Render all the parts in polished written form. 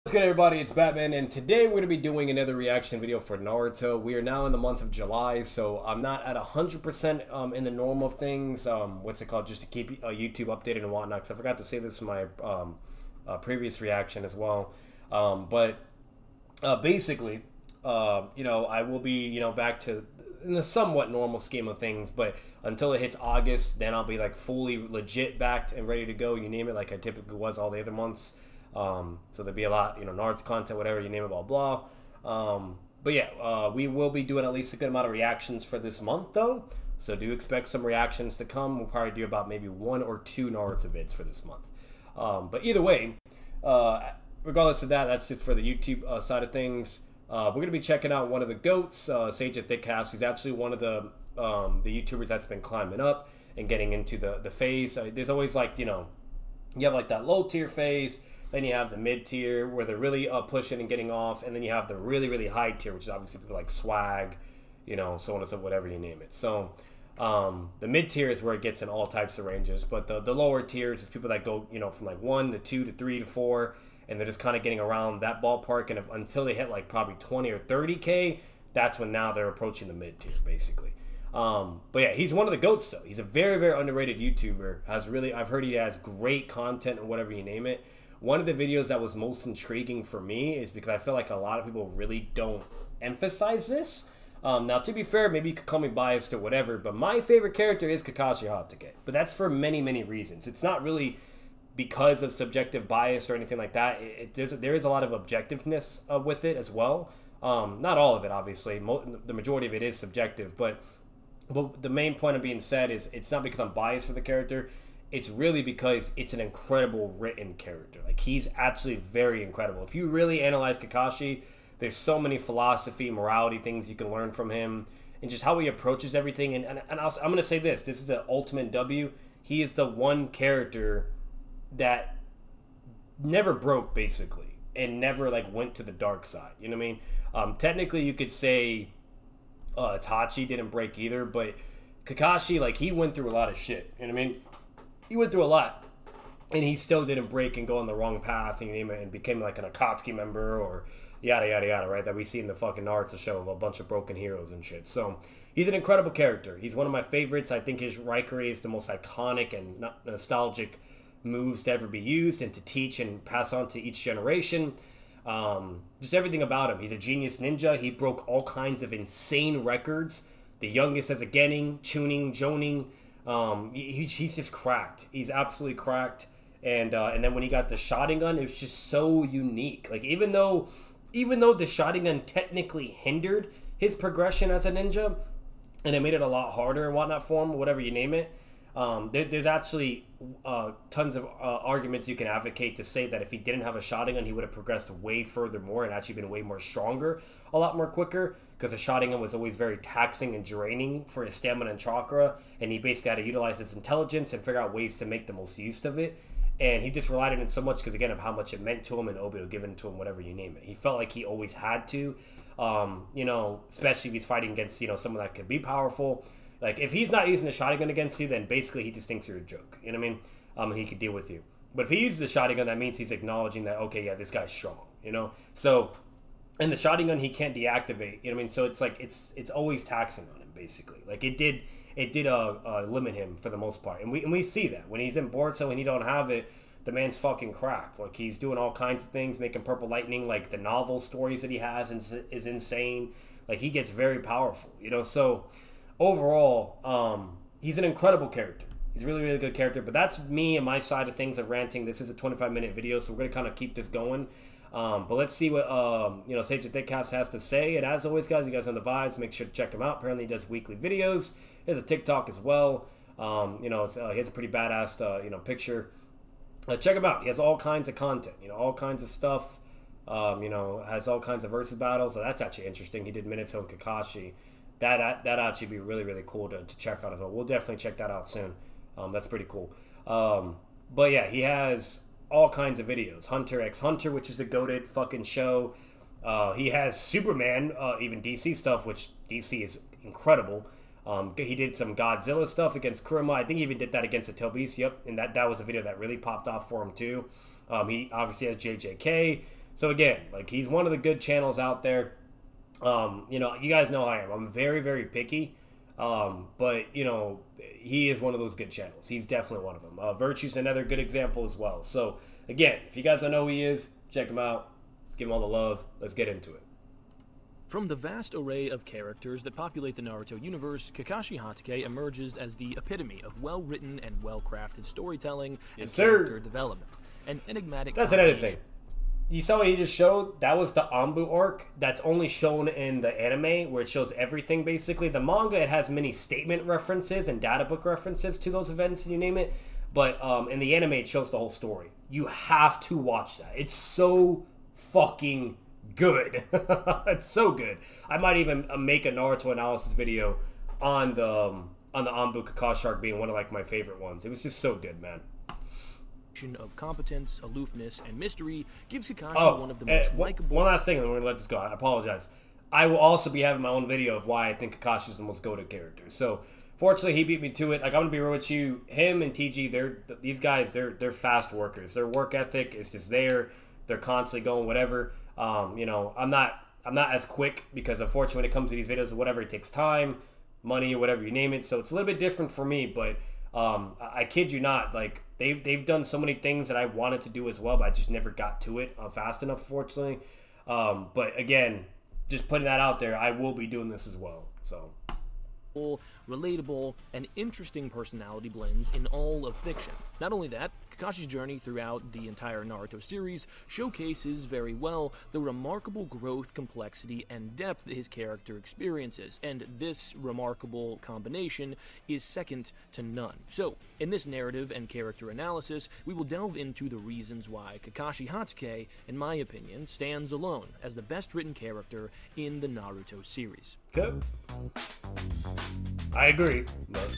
What's good, everybody? It's Batman, and today we're going to be doing another reaction video for Naruto. We are now in the month of July, so I'm not at 100% in the norm of things. What's it called? Just to keep YouTube updated and whatnot, because I forgot to say this in my previous reaction as well. Basically, I will be, back to in the somewhat normal scheme of things, but until it hits August, then I'll be like fully legit backed and ready to go. You name it, like I typically was all the other months. So there'll be a lot, Naruto content, whatever you name it, blah, blah. But yeah, we will be doing at least a good amount of reactions for this month, though. So do expect some reactions to come. We'll probably do about maybe 1 or 2 Naruto vids for this month. But either way, regardless of that, that's just for the YouTube side of things. We're going to be checking out one of the GOATs, Sage of Thick House. He's actually one of the YouTubers that's been climbing up and getting into the phase. There's always like, you have like that low tier phase. Then you have the mid tier where they're really pushing and getting off, and then you have the really, really high tier, which is obviously people like Swag, so on and so forth, whatever you name it. So the mid tier is where it gets in all types of ranges, but the lower tiers is people that go, from like 1 to 2 to 3 to 4, and they're just kind of getting around that ballpark, and until they hit like probably 20 or 30K, that's when now they're approaching the mid tier, basically. But yeah, he's one of the GOATs though. He's a very, very underrated YouTuber. I've heard he has great content and whatever you name it. One of the videos that was most intriguing for me is because I feel like a lot of people really don't emphasize this. Now, to be fair, maybe you could call me biased or whatever, but my favorite character is KAKASHI. But that's for many, many reasons. It's not really because of subjective bias or anything like that. There is a lot of objectiveness with it as well. Not all of it, obviously. The majority of it is subjective, but the main point of being said is it's not because I'm biased for the character. It's really because it's an incredible written character. Like, he's actually very incredible. If you really analyze KAKASHI, there's so many philosophy, morality things you can learn from him, and just how he approaches everything. And I'm going to say this is the ultimate W. He is the one character that never broke, basically, and never, like, went to the dark side. You know what I mean? Technically, you could say Itachi didn't break either, but KAKASHI, like, he went through a lot of shit. You know what I mean? He went through a lot, and he still didn't break and go on the wrong path and became like an Akatsuki member or yada, yada, yada, right? That we see in the fucking Naruto show of a bunch of broken heroes and shit. So he's an incredible character. He's one of my favorites. I think his Raikiri is the most iconic and nostalgic moves to ever be used and to teach and pass on to each generation. Just everything about him. He's a genius ninja. He broke all kinds of insane records. The youngest as a Genin, Chunin, Jonin. He's just cracked. He's absolutely cracked. And then when he got the Sharingan, it was just so unique. Like, even though the Sharingan technically hindered his progression as a ninja, and it made it a lot harder and whatnot for him, whatever you name it, there's actually tons of arguments you can advocate to say that if he didn't have a Sharingan, he would have progressed way further more and actually been way more stronger, a lot more quicker, because the Sharingan was always very taxing and draining for his stamina and chakra, and he basically had to utilize his intelligence and figure out ways to make the most use of it. And he just relied on it so much because, again, of how much it meant to him and Obito giving it to him, whatever you name it. He felt like he always had to, especially if he's fighting against, someone that could be powerful. Like, if he's not using the Sharingan against you, then basically he just thinks you're a joke. You know what I mean? He could deal with you. But if he uses the Sharingan, that means he's acknowledging that, okay, yeah, this guy's strong, So, and the Sharingan he can't deactivate, you know what I mean? So it's like, it's always taxing on him, basically. Like, it did limit him for the most part. And we see that. When he's in Boruto and he don't have it, the man's fucking cracked. Like, he's doing all kinds of things, making Purple Lightning, like, the novel stories that he has is insane. Like, he gets very powerful, So, overall, he's an incredible character. He's a really, really good character. But that's me and my side of things of ranting. This is a 25-minute video, so we're going to kind of keep this going. But let's see what, Sage of Thick House has to say. And as always, guys, you guys know the vibes. Make sure to check him out. Apparently, he does weekly videos. He has a TikTok as well. He has a pretty badass, picture. Check him out. He has all kinds of content, all kinds of stuff. Has all kinds of versus battles. So that's actually interesting. He did Minato and KAKASHI. That actually be really, really cool to check out as well. We'll definitely check that out soon. That's pretty cool. But yeah, he has all kinds of videos. Hunter x Hunter, which is a GOATED fucking show. He has Superman, even DC stuff, which DC is incredible. He did some Godzilla stuff against Kurama. I think he even did that against the Telbeast. Yep, and that was a video that really popped off for him too. He obviously has JJK. So again, like, he's one of the good channels out there. You know, you guys know how I am. I'm very, very picky. But, you know, he is one of those good channels. He's definitely one of them. Virtue's another good example as well. So, again, if you guys don't know who he is, check him out. Give him all the love. Let's get into it. From the vast array of characters that populate the Naruto universe, Kakashi Hatake emerges as the epitome of well-written and well-crafted storytelling and character development. An enigmatic That's another thing. You saw what he just showed? That was the Anbu arc. That's only shown in the anime, where it shows everything, basically. The manga, it has many statement references and data book references to those events, you name it. But in the anime, it shows the whole story. You have to watch that. It's so fucking good. It's so good. I might even make a Naruto analysis video on the Anbu Kakashi arc being one of, like, my favorite ones. It was just so good, man. Of competence, aloofness, and mystery gives Kakashi one of the most likable... One last thing, and then we're going to let this go. I apologize. I will also be having my own video of why I think Kakashi's the most goated character. So, fortunately, he beat me to it. Like, I'm going to be real with you. Him and TG, these guys, they're fast workers. Their work ethic is just there. They're constantly going whatever. You know, I'm not as quick because, unfortunately, when it comes to these videos or whatever, it takes time, money, or whatever you name it. So, it's a little bit different for me, but I kid you not, like, they've done so many things that I wanted to do as well, but I just never got to it fast enough, fortunately. But again, just putting that out there, I will be doing this as well. So, relatable, and interesting personality blends in all of fiction. Not only that, Kakashi's journey throughout the entire Naruto series showcases very well the remarkable growth, complexity, and depth that his character experiences, and this remarkable combination is second to none. So, in this narrative and character analysis, we will delve into the reasons why Kakashi Hatake, in my opinion, stands alone as the best written character in the Naruto series. Good. I agree. But...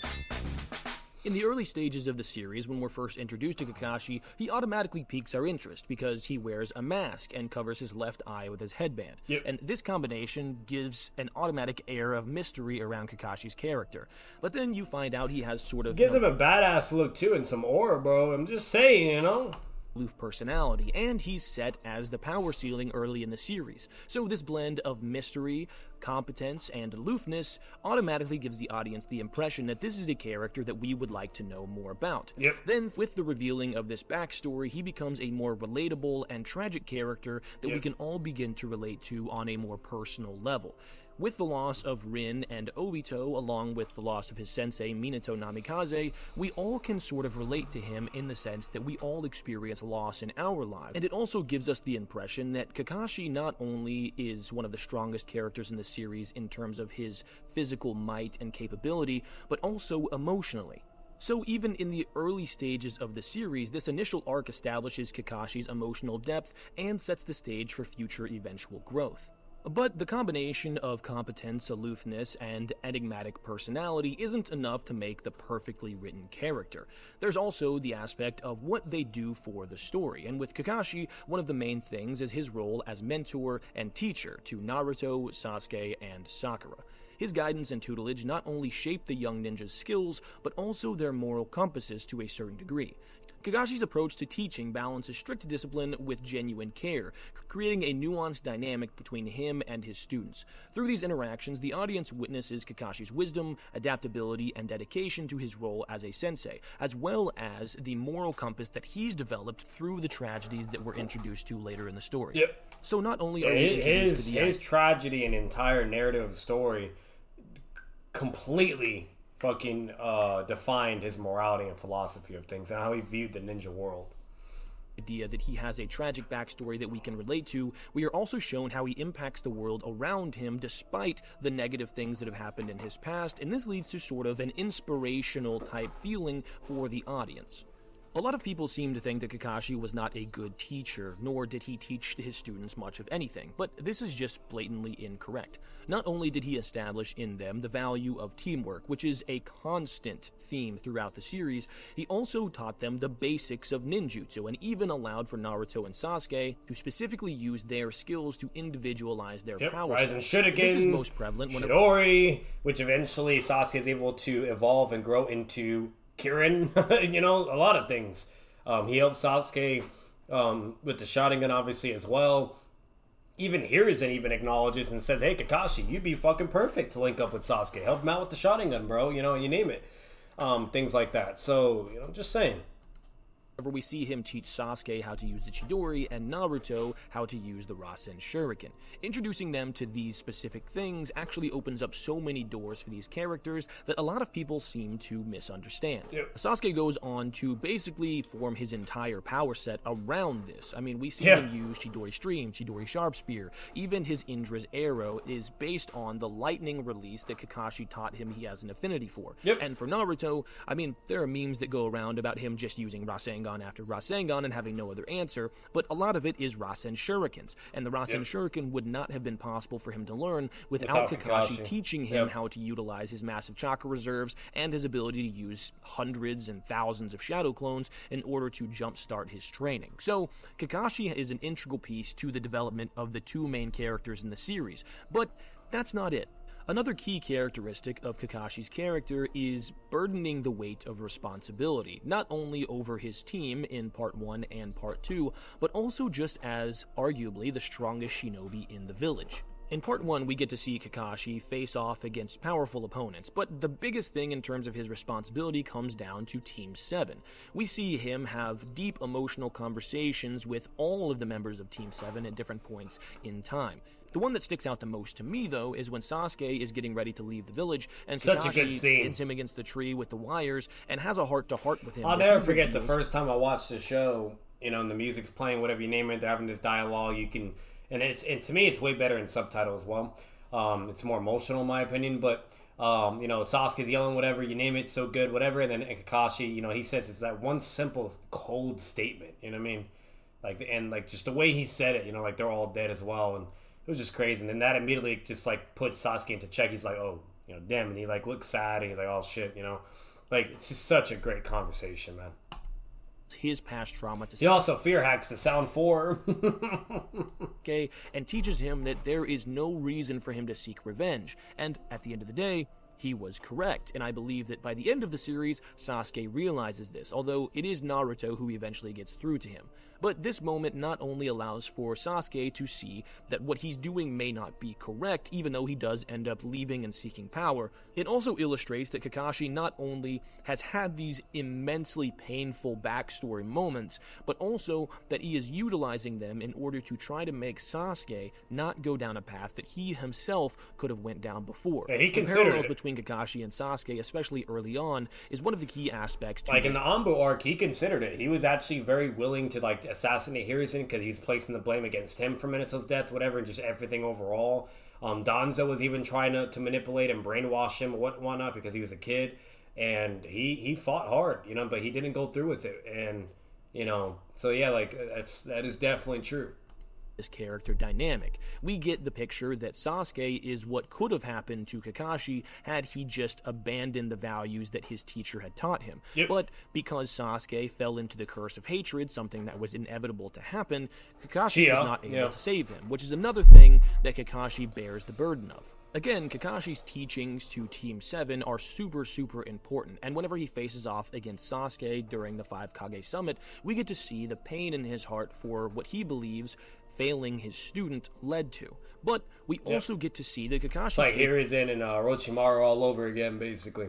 in the early stages of the series, when we're first introduced to Kakashi, he automatically piques our interest because he wears a mask and covers his left eye with his headband. Yep. And this combination gives an automatic air of mystery around Kakashi's character. But then you find out he has sort of... gives him a badass look too and some aura, bro. I'm just saying, you know? Aloof personality, and he's set as the power ceiling early in the series. So this blend of mystery, competence, and aloofness automatically gives the audience the impression that this is a character that we would like to know more about. Yep. Then, with the revealing of this backstory, he becomes a more relatable and tragic character that we can all begin to relate to on a more personal level. With the loss of Rin and Obito, along with the loss of his sensei Minato Namikaze, we all can sort of relate to him in the sense that we all experience loss in our lives. And it also gives us the impression that Kakashi not only is one of the strongest characters in the series in terms of his physical might and capability, but also emotionally. So even in the early stages of the series, this initial arc establishes Kakashi's emotional depth and sets the stage for future eventual growth. But the combination of competence, aloofness, and enigmatic personality isn't enough to make the perfectly written character. There's also the aspect of what they do for the story, and with Kakashi, one of the main things is his role as mentor and teacher to Naruto, Sasuke, and Sakura. His guidance and tutelage not only shape the young ninjas' skills, but also their moral compasses to a certain degree. Kakashi's approach to teaching balances strict discipline with genuine care, creating a nuanced dynamic between him and his students. Through these interactions, the audience witnesses Kakashi's wisdom, adaptability, and dedication to his role as a sensei, as well as the moral compass that he's developed through the tragedies that we're introduced to later in the story. Yep. So not only are we introduced to his tragedy and entire narrative of the story completely fucking defined his morality and philosophy of things and how he viewed the ninja world. Idea that he has a tragic backstory that we can relate to, we are also shown how he impacts the world around him despite the negative things that have happened in his past, and this leads to sort of an inspirational type feeling for the audience. A lot of people seem to think that Kakashi was not a good teacher, nor did he teach his students much of anything, but this is just blatantly incorrect. Not only did he establish in them the value of teamwork, which is a constant theme throughout the series, he also taught them the basics of ninjutsu, and even allowed for Naruto and Sasuke to specifically use their skills to individualize their power. Rise and Shuriken, this is most prevalent when Chidori, which eventually Sasuke is able to evolve and grow into Kirin, you know, a lot of things. He helped Sasuke with the Sharingan obviously as well. Even Hiruzen even acknowledges and says, hey, Kakashi, you'd be fucking perfect to link up with Sasuke. Help him out with the Sharingan, bro. You know, you name it. Things like that. So, you know, just saying. We see him teach Sasuke how to use the Chidori and Naruto how to use the Rasen Shuriken. Introducing them to these specific things actually opens up so many doors for these characters that a lot of people seem to misunderstand. Yep. Sasuke goes on to basically form his entire power set around this. I mean, we see him use Chidori Stream, Chidori Sharp Spear, even his Indra's Arrow is based on the lightning release that Kakashi taught him he has an affinity for. Yep. And for Naruto, I mean, there are memes that go around about him just using Rasengan after Rasengan and having no other answer, but a lot of it is Rasen Shurikens, and the Rasen Shuriken would not have been possible for him to learn without Kakashi teaching him how to utilize his massive chakra reserves and his ability to use hundreds and thousands of shadow clones in order to jumpstart his training. So, Kakashi is an integral piece to the development of the two main characters in the series, but that's not it. Another key characteristic of Kakashi's character is burdening the weight of responsibility, not only over his team in Part 1 and Part 2, but also just as, arguably, the strongest shinobi in the village. In Part 1, we get to see Kakashi face off against powerful opponents, but the biggest thing in terms of his responsibility comes down to Team 7. We see him have deep emotional conversations with all of the members of Team 7 at different points in time. The one that sticks out the most to me, though, is when Sasuke is getting ready to leave the village, and Kakashi pins him against the tree with the wires and has a heart-to-heart with him. I'll never forget the first time I watched the show, you know, and the music's playing, whatever you name it, they're having this dialogue, you can... And to me, it's way better in subtitle as well. It's more emotional, in my opinion, but... you know, Sasuke's yelling, whatever, you name it, so good, whatever, and then Kakashi, you know, he says it's that one simple, cold statement, you know what I mean? Like, and, like, just the way he said it, you know, like, they're all dead as well, and it was just crazy. And then that immediately just, like, puts Sasuke into check. He's like, oh, you know, damn, and he, like, looks sad, and he's like, oh, shit, you know? Like, it's just such a great conversation, man. His past trauma to he also fear hacks the Sound 4. Okay, and teaches him that there is no reason for him to seek revenge. And at the end of the day, he was correct, and I believe that by the end of the series, Sasuke realizes this, although it is Naruto who eventually gets through to him. But this moment not only allows for Sasuke to see that what he's doing may not be correct, even though he does end up leaving and seeking power, it also illustrates that Kakashi not only has had these immensely painful backstory moments, but also that he is utilizing them in order to try to make Sasuke not go down a path that he himself could have went down before. Yeah, he the considered parallels it. between Kakashi and Sasuke, especially early on, is one of the key aspects to like in the Anbu arc, he considered it. He was actually very willing to like assassinate Hiruzen because he's placing the blame against him for Minato's death, whatever, and just everything overall. Danzo was even trying to manipulate and brainwash him, whatnot, because he was a kid, and he fought hard, you know, but he didn't go through with it, and you know, so yeah, like that is definitely true. This character dynamic. We get the picture that Sasuke is what could have happened to Kakashi had he just abandoned the values that his teacher had taught him. Yep. But because Sasuke fell into the curse of hatred, something that was inevitable to happen, Kakashi was not able to save him, which is another thing that Kakashi bears the burden of. Again, Kakashi's teachings to Team 7 are super, super important, and whenever he faces off against Sasuke during the 5 Kage Summit, we get to see the pain in his heart for what he believes failing his student led to. But we also get to see that Kakashi... It's like Hiruzen and Orochimaru all over again, basically.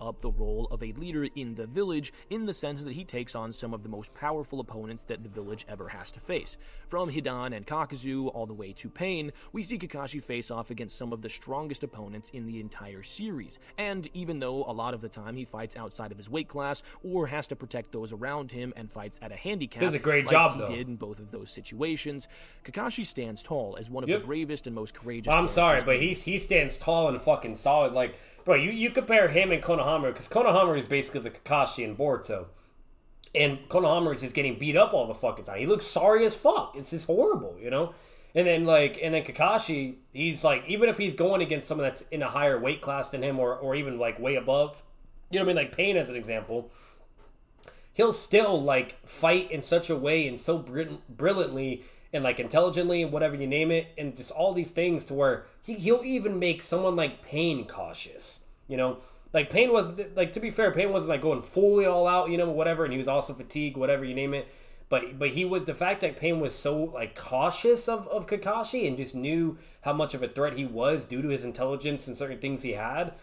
Up the role of a leader in the village in the sense that he takes on some of the most powerful opponents that the village ever has to face. From Hidan and Kakuzu all the way to Pain, we see Kakashi face off against some of the strongest opponents in the entire series. And even though a lot of the time he fights outside of his weight class or has to protect those around him and fights at a handicap, does a great job, he did in both of those situations, Kakashi stands tall as one of Yep. the bravest and most courageous. I'm sorry, but characters. he stands tall and fucking solid. Like, bro, you compare him and Konohamaru, because Konohamaru is basically the Kakashi in Boruto. And Konohamaru is just getting beat up all the fucking time. He looks sorry as fuck. It's just horrible, you know? And then Kakashi, he's like, even if he's going against someone that's in a higher weight class than him or even like way above, you know what I mean? Like Pain as an example, he'll still like fight in such a way and so brilliantly and like intelligently and whatever you name it, and just all these things to where he'll even make someone like Pain cautious, you know? Like Pain was like, to be fair, Pain wasn't like going fully all out, you know, whatever, and he was also fatigued, whatever you name it. But he was, the fact that Pain was so like cautious of Kakashi and just knew how much of a threat he was due to his intelligence and certain things he had.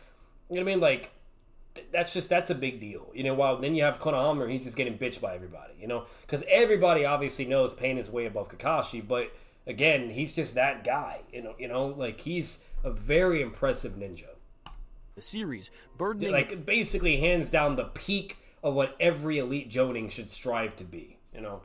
You know what I mean? Like that's a big deal. You know, while then you have Konohama, he's just getting bitched by everybody. You know, because everybody obviously knows Pain is way above Kakashi, but again, he's just that guy. You know, like he's a very impressive ninja. The series burdening, like basically hands down the peak of what every elite Jonin should strive to be. You know,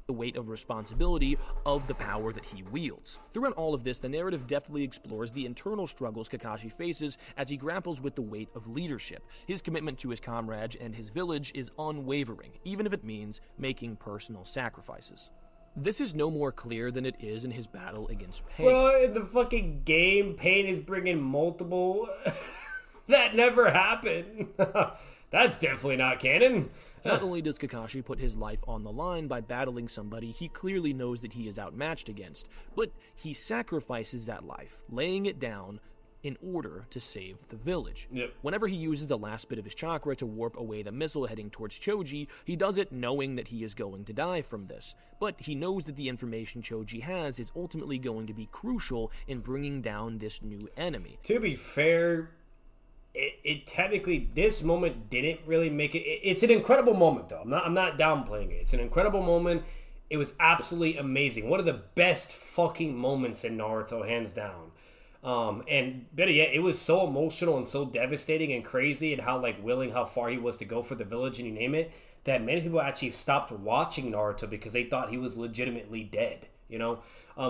the weight of responsibility of the power that he wields. Throughout all of this, the narrative deftly explores the internal struggles Kakashi faces as he grapples with the weight of leadership. His commitment to his comrades and his village is unwavering, even if it means making personal sacrifices. This is no more clear than it is in his battle against Pain. Well, in the fucking game, Pain is bringing multiple... That never happened. That's definitely not canon. Not only does Kakashi put his life on the line by battling somebody he clearly knows that he is outmatched against, but he sacrifices that life, laying it down in order to save the village. Yep. Whenever he uses the last bit of his chakra to warp away the missile heading towards Choji, he does it knowing that he is going to die from this. But he knows that the information Choji has is ultimately going to be crucial in bringing down this new enemy. To be fair, it technically, this moment didn't really make it. It's an incredible moment, though. I'm not downplaying it. It's an incredible moment. It was absolutely amazing. One of the best fucking moments in Naruto, hands down. And better yet, it was so emotional and so devastating and crazy, and how like willing, how far he was to go for the village, and you name it, that many people actually stopped watching Naruto because they thought he was legitimately dead. You know,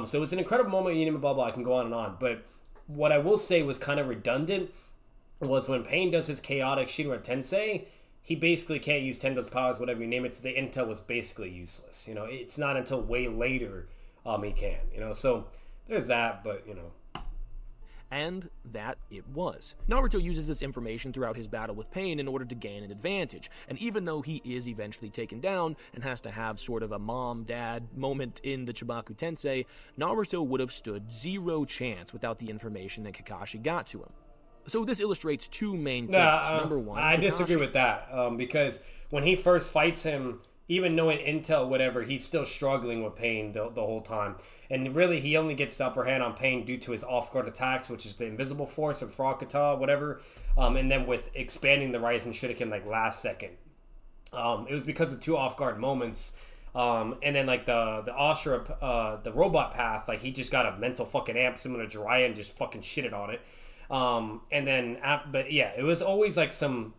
so it's an incredible moment. You name it, blah blah. I can go on and on, but what I will say was kind of redundant was when Pain does his chaotic Shinra Tensei, he basically can't use Tendo's powers, whatever you name it, so the intel was basically useless. You know, it's not until way later he can, you know, so there's that, but, you know. And that it was. Naruto uses this information throughout his battle with Pain in order to gain an advantage, and even though he is eventually taken down and has to have sort of a mom-dad moment in the Chibaku Tensei, Naruto would have stood zero chance without the information that Kakashi got to him. So this illustrates two main things. Number one, I disagree with that, because when he first fights him, even knowing intel, whatever, he's still struggling with Pain the whole time. And really, he only gets the upper hand on Pain due to his off-guard attacks, which is the Invisible Force or Frog Kata, whatever. And then with expanding the Rising Shuriken like last second. It was because of two off-guard moments. And then like the Ashura, the robot path, like he just got a mental fucking amp similar to Jiraiya and just fucking shitted on it. And then, but yeah, it was always like some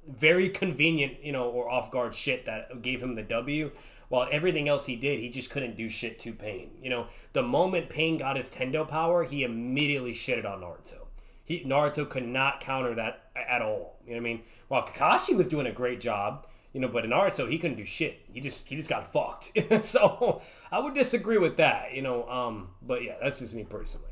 very convenient, you know, or off-guard shit that gave him the W, while everything else he did, he just couldn't do shit to Pain. You know, the moment Pain got his Tendo power, he immediately shitted on Naruto. Naruto could not counter that at all. You know what I mean? While Kakashi was doing a great job, you know, but in Naruto, he couldn't do shit. He just got fucked. So, I would disagree with that, you know, but yeah, that's just me personally.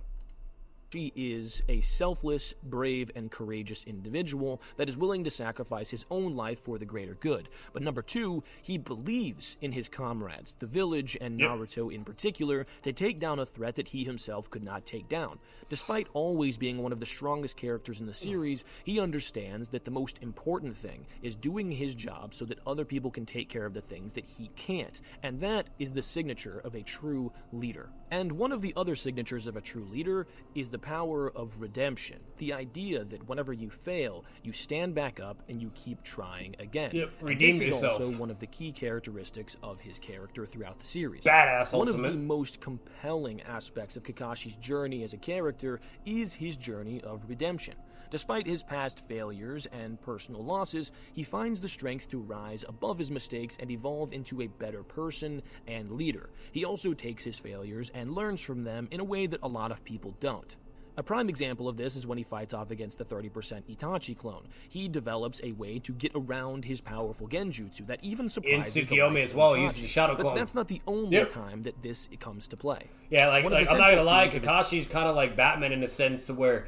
He is a selfless, brave, and courageous individual that is willing to sacrifice his own life for the greater good. But number two, he believes in his comrades, the village, and Naruto in particular, to take down a threat that he himself could not take down. Despite always being one of the strongest characters in the series, he understands that the most important thing is doing his job so that other people can take care of the things that he can't. And that is the signature of a true leader. And one of the other signatures of a true leader is the power of redemption. The idea that whenever you fail, you stand back up and you keep trying again. Yep, redeem yourself. This is also one of the key characteristics of his character throughout the series. Badass ultimate. One of the most compelling aspects of Kakashi's journey as a character is his journey of redemption. Despite his past failures and personal losses, he finds the strength to rise above his mistakes and evolve into a better person and leader. He also takes his failures and learns from them in a way that a lot of people don't. A prime example of this is when he fights off against the 30% Itachi clone. He develops a way to get around his powerful genjutsu that even surprises the Tsukiyomi as well. He uses the shadow clone. But that's not the only time that this comes to play. Yeah, like I'm not gonna lie, Kakashi's kind of like Batman in a sense to where,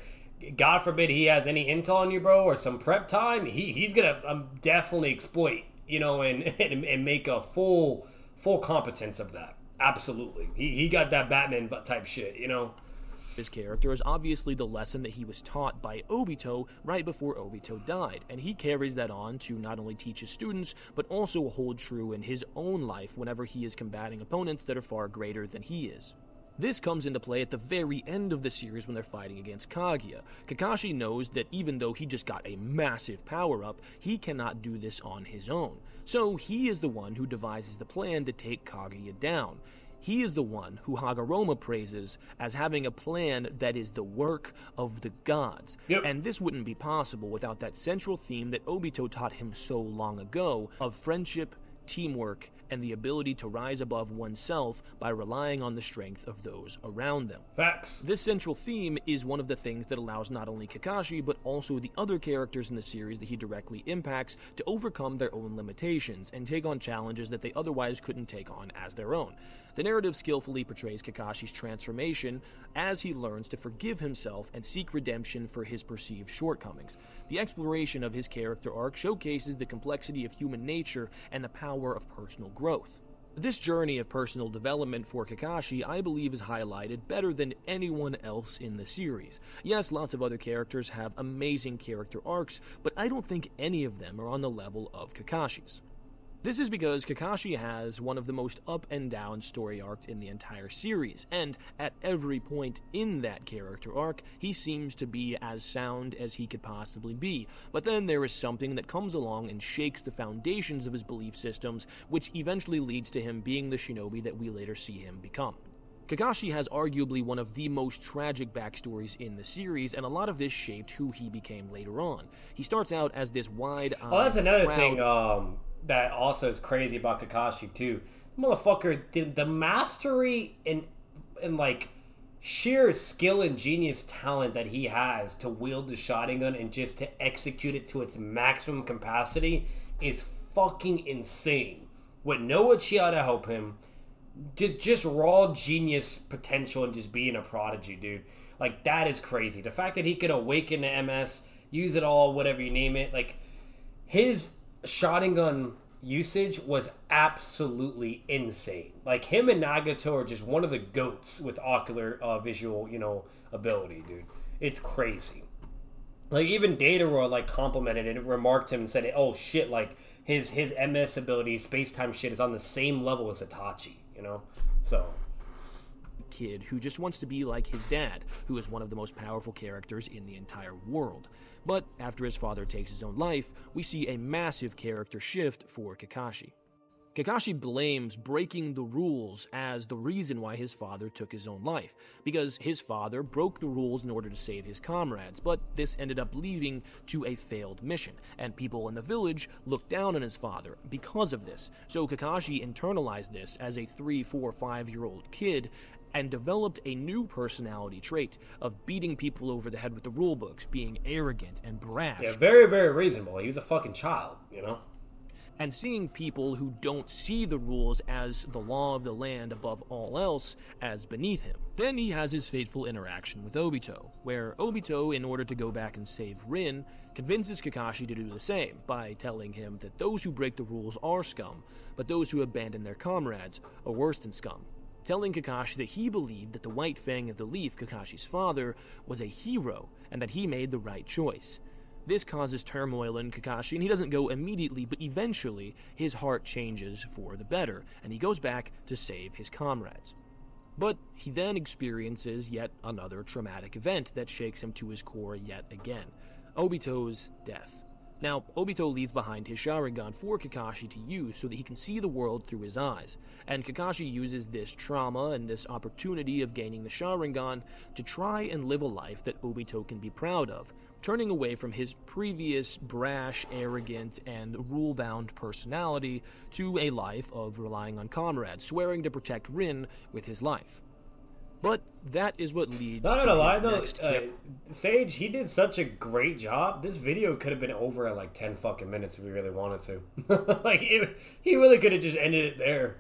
God forbid he has any intel on you, bro, or some prep time, he's gonna definitely exploit, you know, and make a full competence of that. Absolutely, he got that Batman type shit, you know. his character is obviously the lesson that he was taught by Obito right before Obito died, and he carries that on to not only teach his students, but also hold true in his own life whenever he is combating opponents that are far greater than he is. This comes into play at the very end of the series when they're fighting against Kaguya. Kakashi knows that even though he just got a massive power-up, he cannot do this on his own. So he is the one who devises the plan to take Kaguya down. He is the one who Hagoromo praises as having a plan that is the work of the gods. Yep. And this wouldn't be possible without that central theme that Obito taught him so long ago of friendship, teamwork, and the ability to rise above oneself by relying on the strength of those around them. Facts. This central theme is one of the things that allows not only Kakashi, but also the other characters in the series that he directly impacts to overcome their own limitations and take on challenges that they otherwise couldn't take on as their own. The narrative skillfully portrays Kakashi's transformation as he learns to forgive himself and seek redemption for his perceived shortcomings. The exploration of his character arc showcases the complexity of human nature and the power of personal growth. This journey of personal development for Kakashi, I believe, is highlighted better than anyone else in the series. Yes, lots of other characters have amazing character arcs, but I don't think any of them are on the level of Kakashi's. This is because Kakashi has one of the most up and down story arcs in the entire series, and at every point in that character arc, he seems to be as sound as he could possibly be. But then there is something that comes along and shakes the foundations of his belief systems, which eventually leads to him being the shinobi that we later see him become. Kakashi has arguably one of the most tragic backstories in the series, and a lot of this shaped who he became later on. He starts out as this wide-eyed, Oh, that's another proud... thing that also is crazy about Kakashi too. Motherfucker, the mastery and like sheer skill and genius talent that he has to wield the Sharingan and just to execute it to its maximum capacity is fucking insane. With no Uchiha to help him, just raw genius potential and just being a prodigy, dude. Like, that is crazy. The fact that he could awaken the MS, use it all, whatever you name it, like, his Sharingan usage was absolutely insane. Like, him and Nagato are just one of the GOATs with ocular visual, ability, dude. It's crazy. Like, even Dataro, like, complimented it and remarked him and said, oh, shit, like, his MS ability, space-time shit, is on the same level as Itachi, So... kid who just wants to be like his dad, who is one of the most powerful characters in the entire world. But after his father takes his own life, we see a massive character shift for Kakashi. Kakashi blames breaking the rules as the reason why his father took his own life, because his father broke the rules in order to save his comrades, but this ended up leading to a failed mission, and people in the village looked down on his father because of this. So Kakashi internalized this as a 3, 4, 5-year-old kid, and developed a new personality trait of beating people over the head with the rulebooks, being arrogant and brash. Yeah, very, very reasonable. He was a fucking child, And seeing people who don't see the rules as the law of the land above all else as beneath him. Then he has his fateful interaction with Obito, where Obito, in order to go back and save Rin, convinces Kakashi to do the same by telling him that those who break the rules are scum, but those who abandon their comrades are worse than scum. Telling Kakashi that he believed that the White Fang of the Leaf, Kakashi's father, was a hero, and that he made the right choice. This causes turmoil in Kakashi, and he doesn't go immediately, but eventually his heart changes for the better, and he goes back to save his comrades. But he then experiences yet another traumatic event that shakes him to his core yet again: Obito's death. Now, Obito leaves behind his Sharingan for Kakashi to use so that he can see the world through his eyes, and Kakashi uses this trauma and this opportunity of gaining the Sharingan to try and live a life that Obito can be proud of, turning away from his previous brash, arrogant, and rule-bound personality to a life of relying on comrades, swearing to protect Rin with his life. But that is what leads Not to gonna his lie though, next Sage, he did such a great job. This video could have been over at like 10 fucking minutes if we really wanted to. He really could have just ended it there.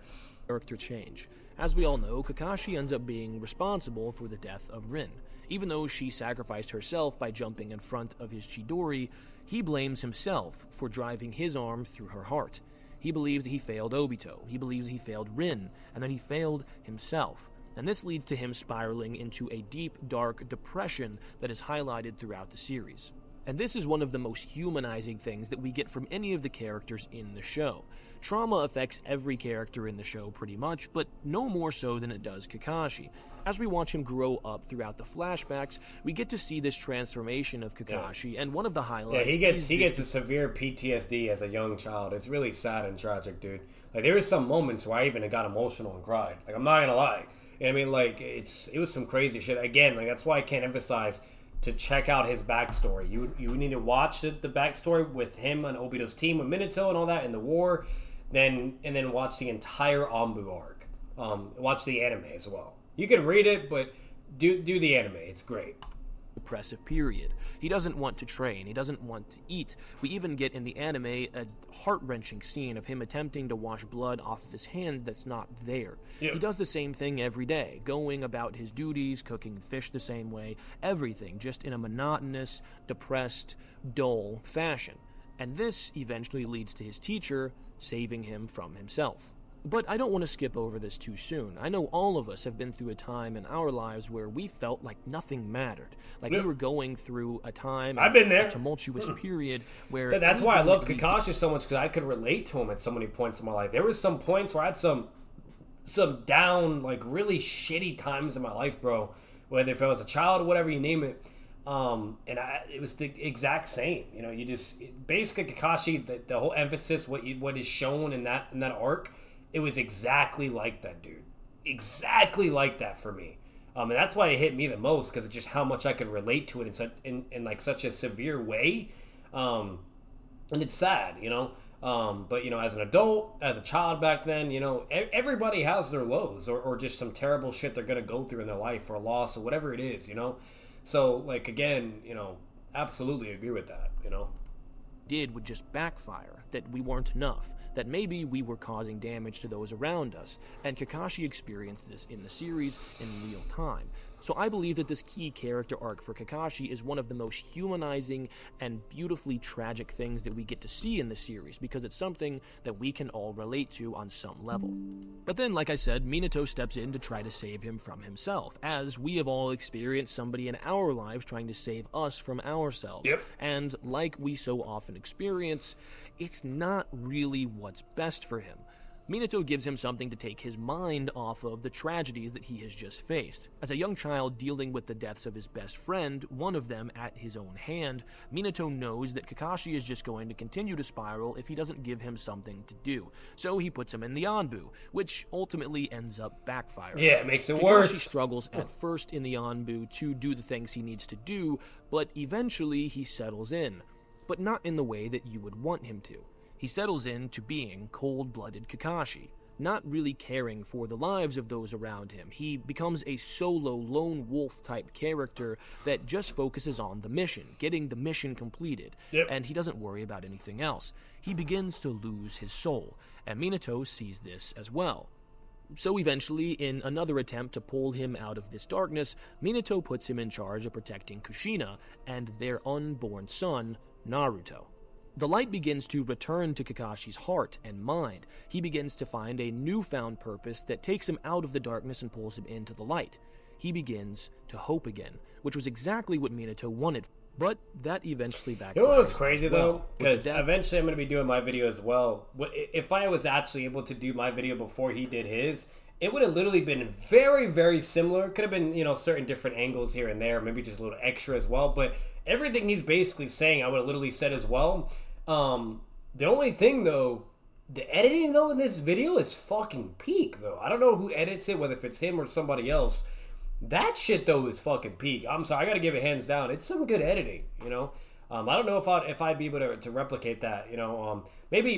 Character change. As we all know, Kakashi ends up being responsible for the death of Rin. Even though she sacrificed herself by jumping in front of his Chidori, he blames himself for driving his arm through her heart. He believes that he failed Obito, he believes he failed Rin, and that he failed himself. and this leads to him spiraling into a deep, dark depression that is highlighted throughout the series. And this is one of the most humanizing things that we get from any of the characters in the show. Trauma affects every character in the show pretty much, but no more so than it does Kakashi. As we watch him grow up throughout the flashbacks, we get to see this transformation of Kakashi, and one of the highlights... Yeah, he gets a severe PTSD as a young child. It's really sad and tragic, dude. Like, there were some moments where I even got emotional and cried. Like, I'm not gonna lie. You know what I mean? Like, it was some crazy shit. Again, like, that's why I can't emphasize to check out his backstory. You need to watch the backstory with him and Obito's team with Minato and all that in the war, and then watch the entire Anbu arc. Watch the anime as well. You can read it, but do the anime. It's great. Depressive period. He doesn't want to train. He doesn't want to eat. We even get in the anime a heart-wrenching scene of him attempting to wash blood off of his hand that's not there. Yep. He does the same thing every day, going about his duties, cooking fish the same way, everything just in a monotonous, depressed, dull fashion. And this eventually leads to his teacher saving him from himself. But I don't want to skip over this too soon. I know all of us have been through a time in our lives where we felt like nothing mattered. Like we were going through a time, I've been there. A tumultuous period where... That's why I loved Kakashi so much, because I could relate to him at so many points in my life. There was some points where I had some down, like really shitty times in my life, bro. Whether if I was a child or whatever you name it. It was the exact same. You know, basically Kakashi, the whole emphasis, what is shown in that arc, it was exactly like that, dude. Exactly like that for me. And that's why it hit me the most, because of just how much I could relate to it in like such a severe way. And it's sad, you know. But, you know, as an adult, as a child back then, you know, everybody has their lows or just some terrible shit they're going to go through in their life, or a loss or whatever it is, you know. So, like, again, you know, absolutely agree with that, you know. Would just backfire, that we weren't enough, that maybe we were causing damage to those around us, and Kakashi experienced this in the series in real time. So I believe that this key character arc for Kakashi is one of the most humanizing and beautifully tragic things that we get to see in the series, because it's something that we can all relate to on some level. But then, like I said, Minato steps in to try to save him from himself, as we have all experienced somebody in our lives trying to save us from ourselves. Yep. And like we so often experience, it's not really what's best for him. Minato gives him something to take his mind off of the tragedies that he has just faced. As a young child dealing with the deaths of his best friend, one of them at his own hand, Minato knows that Kakashi is just going to continue to spiral if he doesn't give him something to do. So he puts him in the Anbu, which ultimately ends up backfiring. Yeah, it makes it worse. Kakashi Struggles at first in the Anbu to do the things he needs to do, but eventually he settles in. But not in the way that you would want him to. He settles into being cold-blooded Kakashi, not really caring for the lives of those around him. He becomes a solo lone wolf type character that just focuses on the mission, getting the mission completed, and he doesn't worry about anything else. He begins to lose his soul, and Minato sees this as well. So eventually, in another attempt to pull him out of this darkness, Minato puts him in charge of protecting Kushina and their unborn son, Naruto. The light begins to return to Kakashi's heart and mind. He begins to find a newfound purpose that takes him out of the darkness and pulls him into the light. He begins to hope again, which was exactly what Minato wanted, but that eventually backfired. You know what was crazy, though? Because eventually I'm going to be doing my video as well. If I was actually able to do my video before he did his, it would have literally been very, very similar. Could have been, you know, certain different angles here and there, maybe just a little extra as well. But everything he's basically saying, I would have literally said as well. The only thing, though, the editing, though, in this video is fucking peak, though. I don't know who edits it, whether if it's him or somebody else. That shit, though, is fucking peak. I'm sorry, I gotta give it hands down. It's some good editing, you know. I don't know if I'd be able to replicate that, you know. Maybe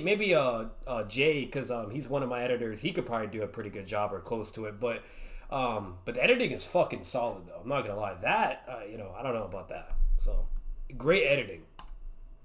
Jay, because he's one of my editors. He could probably do a pretty good job or close to it. But the editing is fucking solid, though. I'm not gonna lie. That you know, I don't know about that. So great editing.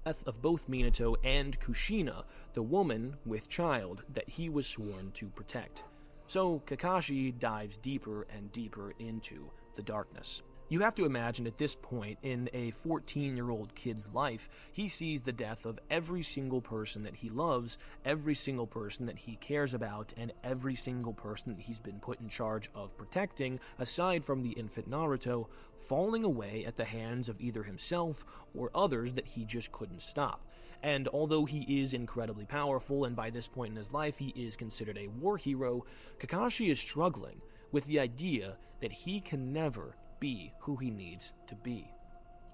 Of both Minato and Kushina, the woman with child that he was sworn to protect. So Kakashi dives deeper and deeper into the darkness. You have to imagine at this point in a 14-year-old kid's life, he sees the death of every single person that he loves, every single person that he cares about, and every single person that he's been put in charge of protecting, aside from the infant Naruto, falling away at the hands of either himself or others that he just couldn't stop. And although he is incredibly powerful, and by this point in his life he is considered a war hero, Kakashi is struggling with the idea that he can never be who he needs to be.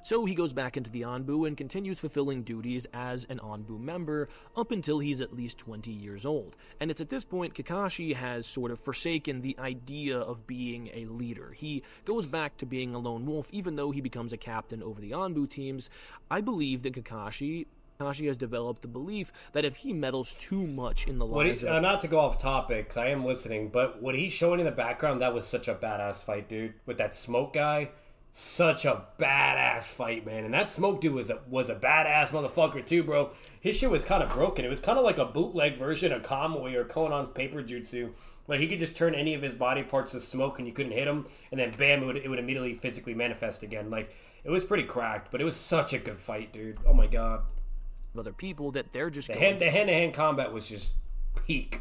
So he goes back into the Anbu and continues fulfilling duties as an Anbu member up until he's at least 20 years old. And it's at this point Kakashi has sort of forsaken the idea of being a leader. He goes back to being a lone wolf even though he becomes a captain over the Anbu teams. I believe that Kakashi has developed the belief that if he meddles too much in the lives of... not to go off topic, because I am listening, but what he's showing in the background, that was such a badass fight, dude. With that Smoke guy, such a badass fight, man. And that Smoke dude was a badass motherfucker, too, bro. His shit was kind of broken. It was kind of like a bootleg version of Kamui or Konan's paper jutsu. Like, he could just turn any of his body parts to smoke and you couldn't hit him, and then bam, it would immediately physically manifest again. Like, it was pretty cracked, but it was such a good fight, dude. Oh, my God. Other people that they're just the hand-to-hand combat was just peak.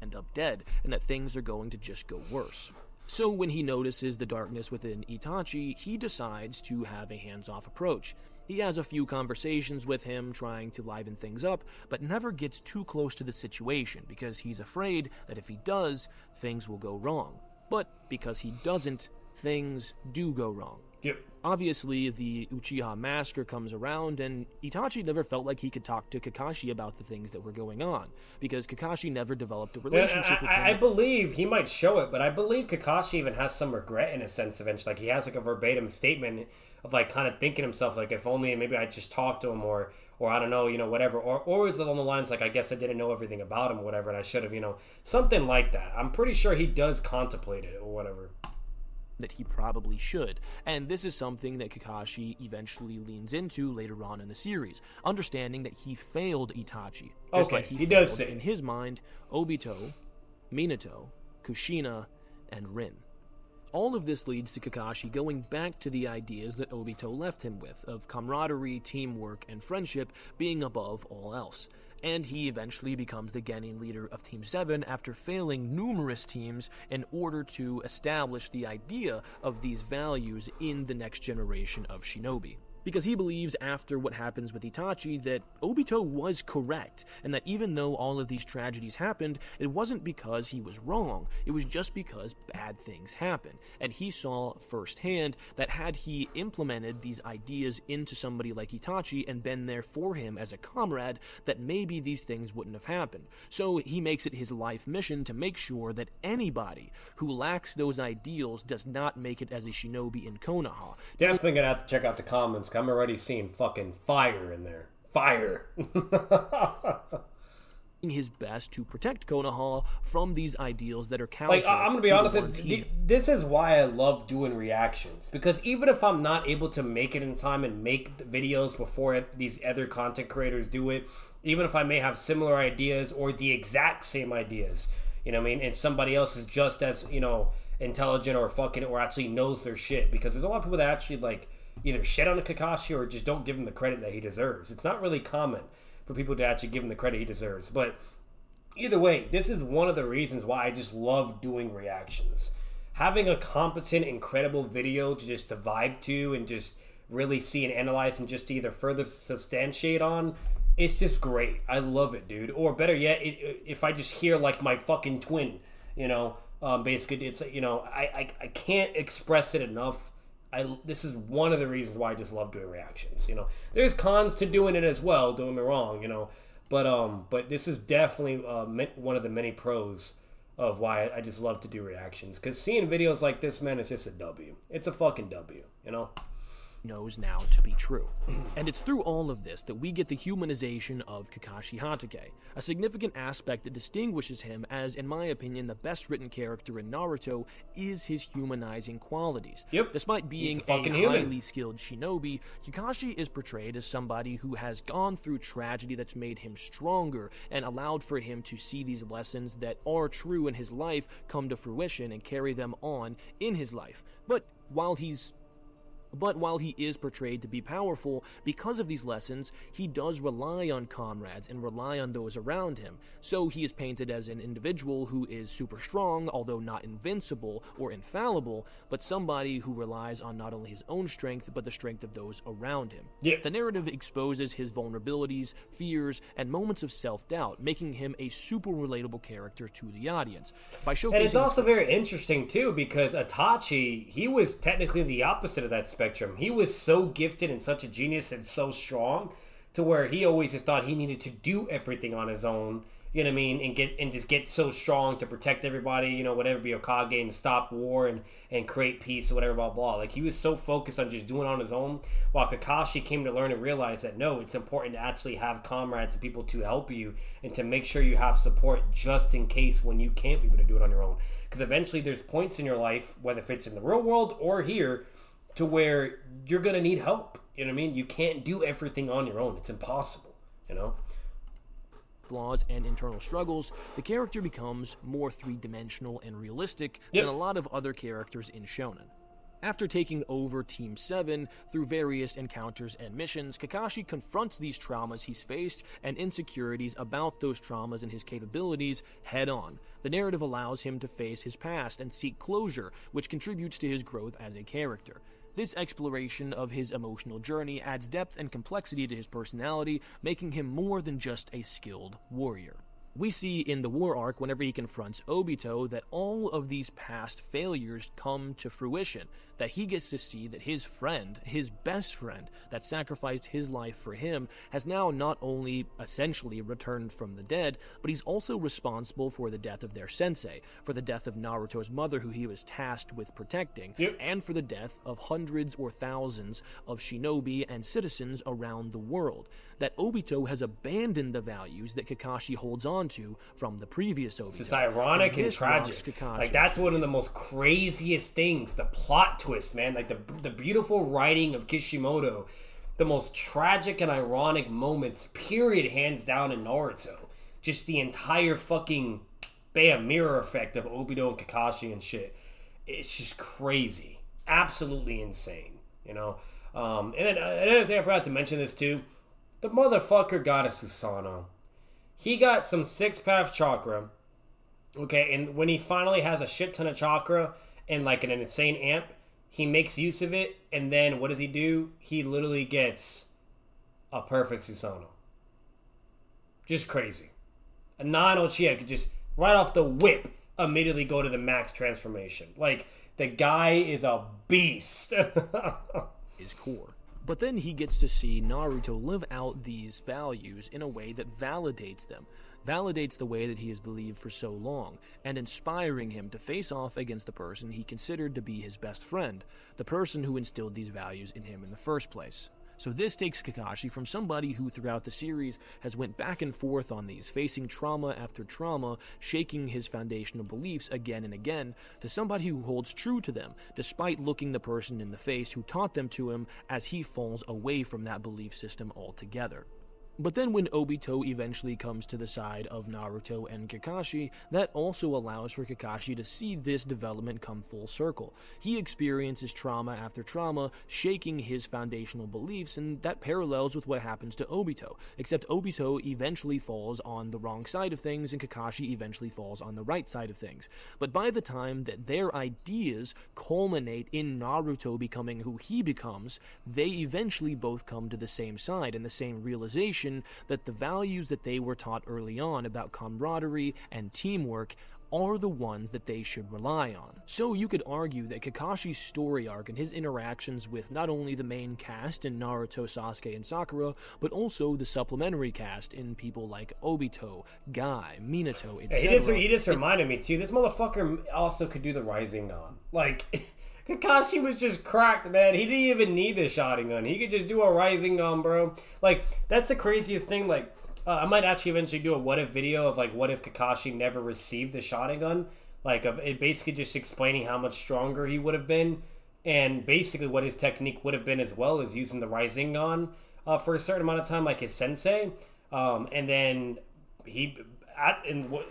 End up dead, and that things are going to just go worse. So when he notices the darkness within Itachi, he decides to have a hands-off approach. He has a few conversations with him, trying to liven things up, but never gets too close to the situation because he's afraid that if he does, things will go wrong. But because he doesn't, things do go wrong. Yep. Obviously, the Uchiha Massacre comes around, and Itachi never felt like he could talk to Kakashi about the things that were going on, because Kakashi never developed a relationship with him. I believe he might show it, but I believe Kakashi even has some regret in a sense eventually. Like, he has like a verbatim statement of like kind of thinking himself, like, if only maybe I just talked to him, or I don't know, whatever. Or is it along the lines like, I guess I didn't know everything about him or whatever, and I should have, something like that. I'm pretty sure he does contemplate it or whatever. That he probably should, and this is something that Kakashi eventually leans into later on in the series, understanding that he failed Itachi. Just okay, like he does say. In his mind, Obito, Minato, Kushina, and Rin. All of this leads to Kakashi going back to the ideas that Obito left him with, of camaraderie, teamwork, and friendship being above all else. And he eventually becomes the Genin leader of Team 7 after failing numerous teams in order to establish the idea of these values in the next generation of shinobi. Because he believes after what happens with Itachi that Obito was correct, and that even though all of these tragedies happened, it wasn't because he was wrong, it was just because bad things happened. And he saw firsthand that had he implemented these ideas into somebody like Itachi and been there for him as a comrade, that maybe these things wouldn't have happened. So he makes it his life mission to make sure that anybody who lacks those ideals does not make it as a shinobi in Konoha. Definitely gonna have to check out the comments. I'm already seeing fucking fire in there. Fire. His best to protect Konoha from these ideals that are counter. Like, I'm gonna be honest, this is why I love doing reactions, because even if I'm not able to make it in time and make the videos before these other content creators do it, even if I may have similar ideas or the exact same ideas, you know what I mean, and somebody else is just as, intelligent or fucking or actually knows their shit, because there's a lot of people that actually like either shit on a Kakashi or just don't give him the credit that he deserves. It's not really common for people to actually give him the credit he deserves. But either way, this is one of the reasons why I just love doing reactions. Having a competent, incredible video to just to vibe to and just really see and analyze and just to either further substantiate on, it's just great. I love it, dude. Or better yet, if I just hear like my fucking twin, basically it's, I can't express it enough. This is one of the reasons why I just love doing reactions. There's cons to doing it as well. Don't get me wrong. But this is definitely one of the many pros of why I just love to do reactions. Because seeing videos like this, man, is just a W. It's a fucking W. knows now to be true. And it's through all of this that we get the humanization of Kakashi Hatake, a significant aspect that distinguishes him as, in my opinion, the best written character in Naruto is his humanizing qualities. Yep. Despite being a highly skilled shinobi, Kakashi is portrayed as somebody who has gone through tragedy that's made him stronger and allowed for him to see these lessons that are true in his life come to fruition and carry them on in his life. But while he is portrayed to be powerful, because of these lessons, he does rely on comrades and rely on those around him. So he is painted as an individual who is super strong, although not invincible or infallible, but somebody who relies on not only his own strength, but the strength of those around him. Yeah. The narrative exposes his vulnerabilities, fears, and moments of self-doubt, making him a super relatable character to the audience. And it's also very interesting, too, because Itachi, he was technically the opposite of that spectrum. He was so gifted and such a genius and so strong to where he always just thought he needed to do everything on his own, you know what I mean, and just get so strong to protect everybody, you know, whatever, be Hokage and stop war and create peace or whatever, blah, blah. Like, he was so focused on just doing it on his own, while Kakashi came to learn and realize that, no, it's important to actually have comrades and people to help you and to make sure you have support just in case when you can't be able to do it on your own. Because eventually there's points in your life, whether if it's in the real world or here, to where you're going to need help. You know what I mean? You can't do everything on your own. It's impossible, you know? Flaws and internal struggles, the character becomes more three-dimensional and realistic than a lot of other characters in Shonen. After taking over Team 7 through various encounters and missions, Kakashi confronts these traumas he's faced and insecurities about those traumas and his capabilities head-on. The narrative allows him to face his past and seek closure, which contributes to his growth as a character. This exploration of his emotional journey adds depth and complexity to his personality, making him more than just a skilled warrior. We see in the war arc, whenever he confronts Obito, that all of these past failures come to fruition, that he gets to see that his friend, his best friend, that sacrificed his life for him, has now not only essentially returned from the dead, but he's also responsible for the death of their sensei, for the death of Naruto's mother, who he was tasked with protecting, and for the death of hundreds or thousands of shinobi and citizens around the world. That Obito has abandoned the values that Kakashi holds on to from the previous Obito. It's ironic and tragic. Like, that's one of the most craziest things. The plot twist, man. Like, the beautiful writing of Kishimoto. The most tragic and ironic moments, period, hands down, in Naruto. Just the entire fucking, bam, mirror effect of Obito and Kakashi and shit. It's just crazy. Absolutely insane, you know? And then another thing I forgot to mention this, too. The motherfucker got a Susanoo. He got some 6-path chakra, okay, and when he finally has a shit ton of chakra and like an insane amp, he makes use of it, and then what does he do? He literally gets a perfect Susanoo. Just crazy. A non-Uchiha could just, right off the whip, immediately go to the max transformation. Like, the guy is a beast. His core. But then he gets to see Naruto live out these values in a way that validates them, validates the way that he has believed for so long, and inspiring him to face off against the person he considered to be his best friend, the person who instilled these values in him in the first place. So this takes Kakashi from somebody who throughout the series has went back and forth on these, facing trauma after trauma, shaking his foundational beliefs again and again, to somebody who holds true to them, despite looking the person in the face who taught them to him, as he falls away from that belief system altogether. But then when Obito eventually comes to the side of Naruto and Kakashi, that also allows for Kakashi to see this development come full circle. He experiences trauma after trauma, shaking his foundational beliefs, and that parallels with what happens to Obito, except Obito eventually falls on the wrong side of things and Kakashi eventually falls on the right side of things. But by the time that their ideas culminate in Naruto becoming who he becomes, they eventually both come to the same side and the same realization that the values that they were taught early on about camaraderie and teamwork are the ones that they should rely on. So you could argue that Kakashi's story arc and his interactions with not only the main cast in Naruto, Sasuke, and Sakura, but also the supplementary cast in people like Obito, Guy, Minato, etc. He just reminded me too, this motherfucker also could do the Rising Dawn. Like, Kakashi was just cracked, man. He didn't even need the Sharingan. He could just do a Rising Gun, bro. Like, that's the craziest thing. Like, I might actually eventually do a what if video of, like, what if Kakashi never received the Sharingan? Like, of it basically just explaining how much stronger he would have been, and basically what his technique would have been, as well as using the Rising Gun for a certain amount of time, like his sensei. And then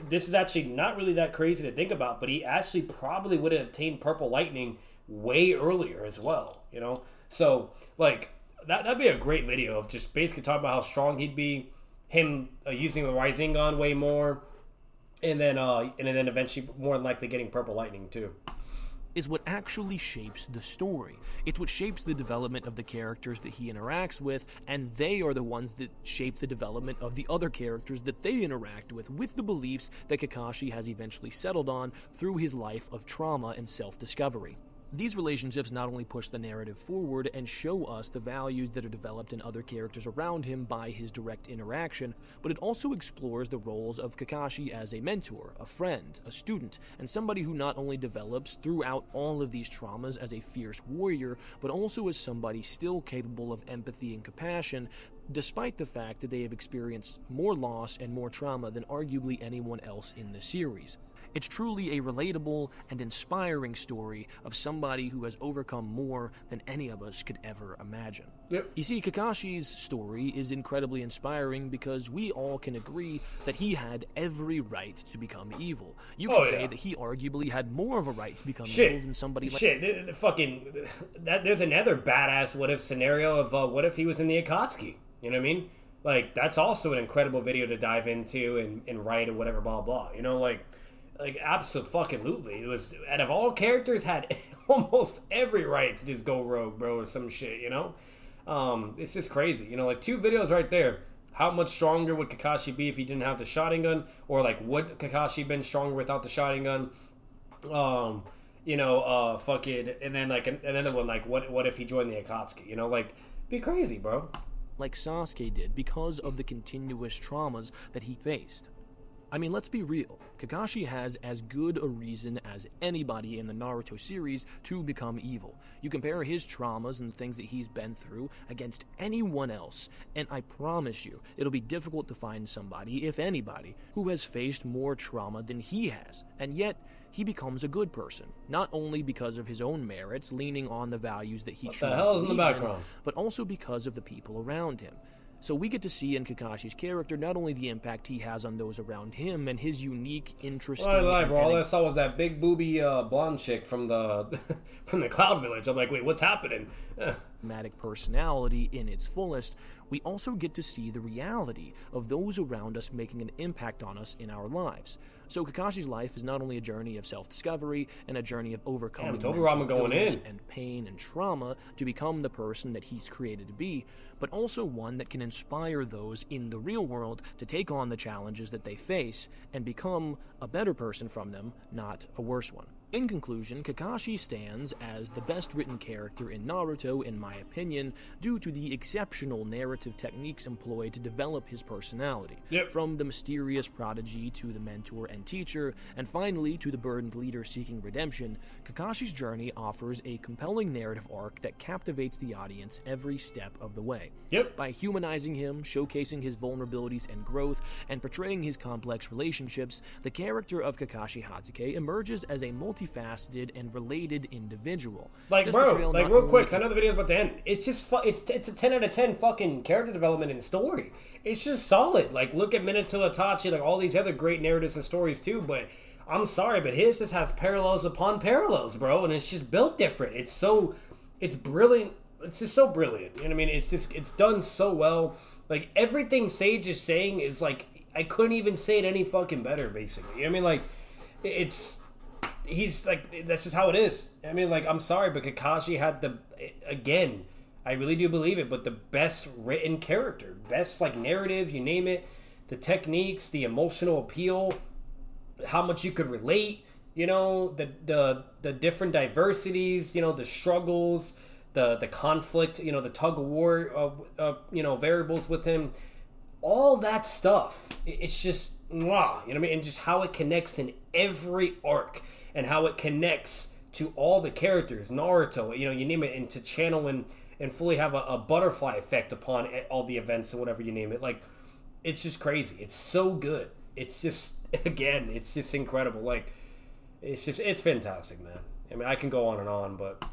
this is actually not really that crazy to think about, but he actually probably would have obtained Purple Lightning way earlier as well, you know? So, like, that'd be a great video of just basically talking about how strong he'd be, him using the Rising Gun way more, and then eventually more than likely getting Purple Lightning too. Is what actually shapes the story. It's what shapes the development of the characters that he interacts with, and they are the ones that shape the development of the other characters that they interact with the beliefs that Kakashi has eventually settled on through his life of trauma and self-discovery. These relationships not only push the narrative forward and show us the values that are developed in other characters around him by his direct interaction, but it also explores the roles of Kakashi as a mentor, a friend, a student, and somebody who not only develops throughout all of these traumas as a fierce warrior, but also as somebody still capable of empathy and compassion, despite the fact that they have experienced more loss and more trauma than arguably anyone else in the series. It's truly a relatable and inspiring story of somebody who has overcome more than any of us could ever imagine. Yep. You see, Kakashi's story is incredibly inspiring because we all can agree that he had every right to become evil. You can say that he arguably had more of a right to become evil than somebody like... There's another badass what-if scenario of what if he was in the Akatsuki? You know what I mean? Like, that's also an incredible video to dive into and write and whatever, blah, blah. You know, like absolutely. It was, out of all characters, had almost every right to just go rogue, bro, or some shit, you know? It's just crazy. You know, like, 2 videos right there. How much stronger would Kakashi be if he didn't have the Sharingan? Or, like, would Kakashi been stronger without the Sharingan? And then, like, another one, like, what if he joined the Akatsuki? You know, like, be crazy, bro. Like Sasuke did, because of the continuous traumas that he faced. I mean, let's be real. Kakashi has as good a reason as anybody in the Naruto series to become evil. You compare his traumas and the things that he's been through against anyone else, and I promise you, it'll be difficult to find somebody, if anybody, who has faced more trauma than he has, and yet he becomes a good person, not only because of his own merits, leaning on the values that he truly believes in, but also because of the people around him. So we get to see in Kakashi's character not only the impact he has on those around him and his unique, interesting... Well, I lie, bro. All I saw was that big booby blonde chick from the from the Cloud Village. I'm like, wait, what's happening? Dramatic personality in its fullest. We also get to see the reality of those around us making an impact on us in our lives. So Kakashi's life is not only a journey of self-discovery and a journey of overcoming and pain and trauma to become the person that he's created to be, but also one that can inspire those in the real world to take on the challenges that they face and become a better person from them, not a worse one. In conclusion, Kakashi stands as the best written character in Naruto, in my opinion, due to the exceptional narrative techniques employed to develop his personality. Yep. From the mysterious prodigy to the mentor and teacher, and finally to the burdened leader seeking redemption, Kakashi's journey offers a compelling narrative arc that captivates the audience every step of the way. Yep. By humanizing him, showcasing his vulnerabilities and growth, and portraying his complex relationships, the character of Kakashi Hatsuki emerges as a multifaceted and related individual. Like, bro, like, real quick, 'cause I know the video's about to end. It's just, it's a 10 out of 10 fucking character development and story. It's just solid. Like, look at Minato Itachi, like, all these other great narratives and stories, too, but I'm sorry, but his just has parallels upon parallels, bro, and it's just built different. It's brilliant. It's just so brilliant. You know what I mean? It's done so well. Like, everything Sage is saying is, like, I couldn't even say it any fucking better, basically. You know what I mean? Like, he's, like, that's just how it is. I mean, like, I'm sorry, but Kakashi had again, I really do believe it, but the best written character. Best, like, narrative, you name it. The techniques, the emotional appeal, how much you could relate, you know, the different diversities, you know, the struggles, the conflict, you know, the tug of war of you know, variables with him, all that stuff. It's just mwah, you know what I mean? And just how it connects in every arc and how it connects to all the characters, Naruto, you know, you name it, and to channel and fully have a butterfly effect upon all the events and whatever you name it. Like, it's just crazy. It's so good. It's just, again, it's just incredible. Like, it's fantastic, man. I mean, I can go on, but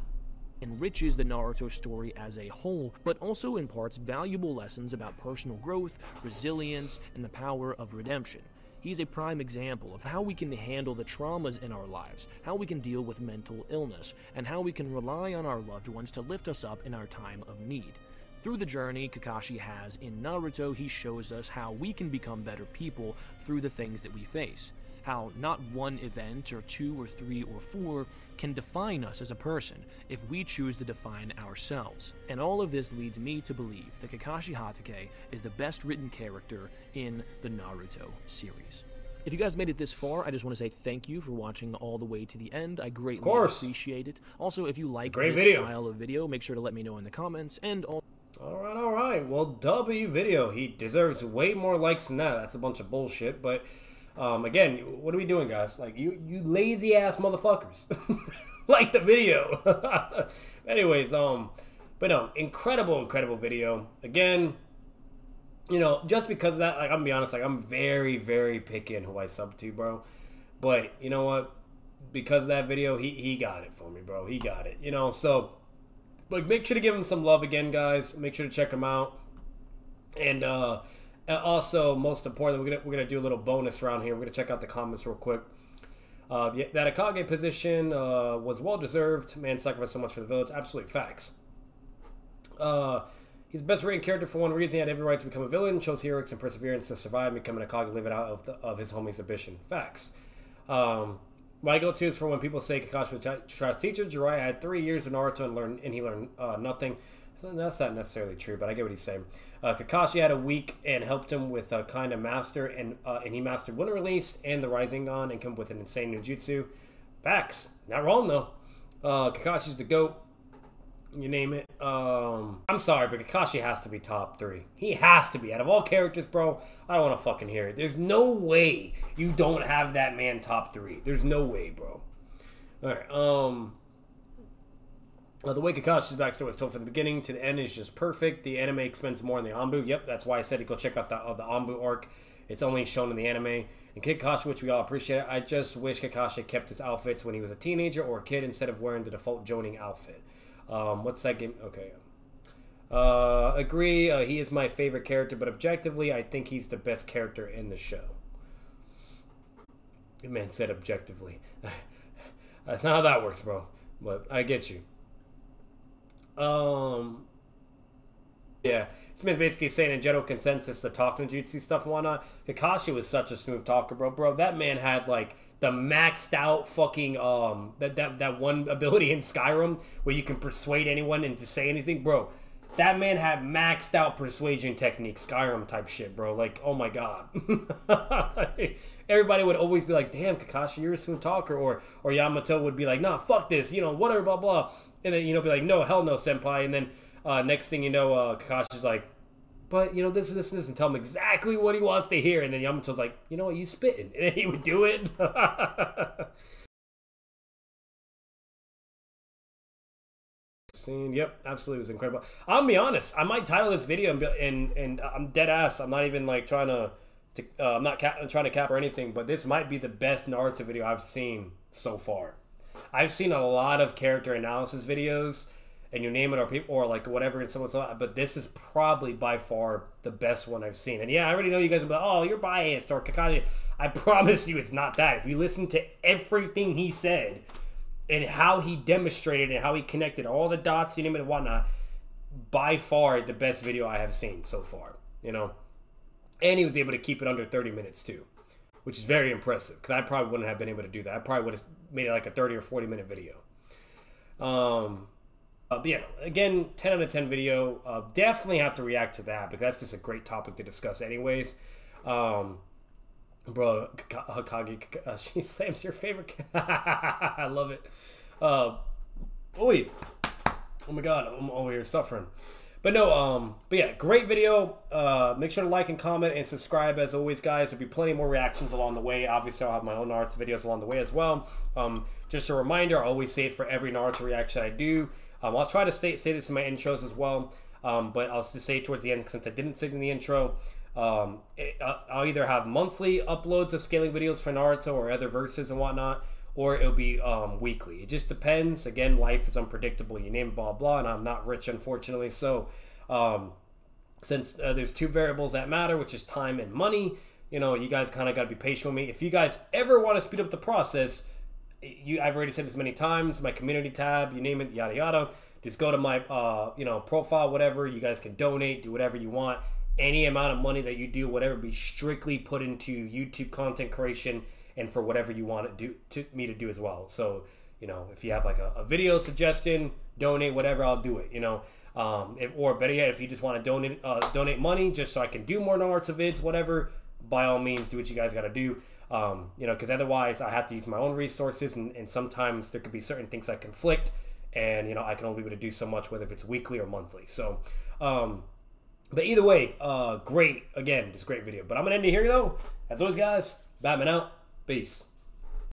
enriches the Naruto story as a whole, but also imparts valuable lessons about personal growth, resilience, and the power of redemption. He's a prime example of how we can handle the traumas in our lives, how we can deal with mental illness, and how we can rely on our loved ones to lift us up in our time of need. Through the journey Kakashi has in Naruto, he shows us how we can become better people through the things that we face. How not one event or 2 or 3 or 4 can define us as a person if we choose to define ourselves. And all of this leads me to believe that Kakashi Hatake is the best written character in the Naruto series. If you guys made it this far, I just want to say thank you for watching all the way to the end. I greatly appreciate it. Also, if you like this style of video, make sure to let me know in the comments. And all right. Well, W video. He deserves way more likes than that. That's a bunch of bullshit, but again, what are we doing, guys? Like, you lazy ass motherfuckers. Like the video. Anyways, but no, incredible video. Again, you know, just because of that, like, I'm gonna be honest, like, I'm very, very picky on who I sub to, bro. But you know what? Because of that video, he got it for me, bro. He got it. You know, so like, make sure to give him some love again, guys. Make sure to check him out. And also, most importantly, we're gonna do a little bonus round here. We're gonna check out the comments real quick. That Akage position was well deserved. Man sacrificed so much for the village. Absolute facts. He's the best written character for one reason. He had every right to become a villain. Chose heroics and perseverance to survive, becoming Akage, living out of his homie's ambition. Facts. My go-to is for when people say Kakashi was Jiraiya's teacher. Jiraiya had 3 years of Naruto and he learned nothing. That's not necessarily true, but I get what he's saying. Kakashi had a week and helped him with a kind of master, and he mastered Winter Release and the Rasengan and come with an insane new jutsu. Facts. Not wrong, though. Kakashi's the GOAT. You name it. I'm sorry, but Kakashi has to be top 3. He has to be. Out of all characters, bro, I don't want to fucking hear it. There's no way you don't have that man top 3. There's no way, bro. Alright, the way Kakashi's backstory was told from the beginning to the end is just perfect. The anime spends more on the Anbu. Yep, that's why I said to go check out the Anbu arc. It's only shown in the anime. And Kid Kakashi, which we all appreciate. I just wish Kakashi kept his outfits when he was a teenager or a kid instead of wearing the default Jonin outfit. What's that game? Okay. Agree. He is my favorite character, but objectively, I think he's the best character in the show. The man said objectively. That's not how that works, bro. But I get you. Yeah, it's basically saying in general consensus the talking jutsu stuff and whatnot. Kakashi was such a smooth talker, bro. That man had like the maxed out fucking that one ability in Skyrim where you can persuade anyone into say anything, bro. That man had maxed out persuasion technique, Skyrim type shit, bro. Like, oh my god. Everybody would always be like, damn, Kakashi, you're a smooth talker. Or Yamato would be like, nah, fuck this, you know, whatever, blah, blah. And then, you know, be like, no, hell no, senpai. And then next thing you know, Kakashi's like, but, you know, this, and tell him exactly what he wants to hear. And then Yamato's like, you know what, you spitting. And then he would do it. Scene. Yep, absolutely, it was incredible. I'll be honest, I might title this video and I'm dead ass. I'm not even like trying to I'm not trying to cap or anything, but this might be the best Naruto video I've seen so far. I've seen a lot of character analysis videos, and you name it, or people, or like whatever, and someone's like, but this is probably by far the best one I've seen. And yeah, I already know you guys will be like, oh, you're biased, or Kakashi. I promise you, it's not that. If you listen to everything he said and how he demonstrated and how he connected all the dots, you name it, and whatnot, by far the best video I have seen so far. You know, and he was able to keep it under 30 minutes too, which is very impressive, because I probably wouldn't have been able to do that. I probably would have made it like a 30 or 40 minute video. But yeah, again, 10 out of 10 video. Definitely have to react to that, because that's just a great topic to discuss anyways. Bro, Hokage, she Sam's your favorite. I love it. Oh my god, I'm over here suffering. But no, but yeah, great video. Make sure to like and comment and subscribe as always, guys. There'll be plenty more reactions along the way. Obviously, I'll have my own Naruto videos along the way as well. Just a reminder, I always say it for every Naruto reaction I do. I'll try to say this in my intros as well, but I'll just say it towards the end since I didn't say it in the intro. I'll either have monthly uploads of scaling videos for Naruto or other verses and whatnot, or it'll be weekly. It just depends. Again, life is unpredictable. You name it, blah, blah, and I'm not rich, unfortunately. So since there's two variables that matter, which is time and money, you know, you guys kind of got to be patient with me. If you guys ever want to speed up the process, I've already said this many times, my community tab, you name it, yada, yada. Just go to my, profile, whatever. You guys can donate, do whatever you want. Any amount of money that you do, whatever, be strictly put into YouTube content creation and for whatever you want me to do as well. So, you know, if you have like a video suggestion, donate, whatever, I'll do it, you know. Or better yet, if you just want to donate money just so I can do more Naruto vids, whatever, by all means, do what you guys got to do. You know, because otherwise I have to use my own resources, and sometimes there could be certain things that conflict, and, you know, I can only be able to do so much, whether if it's weekly or monthly. So, but either way, great, again, just great video. But I'm going to end it here, though. As always, guys, Batman out. Peace.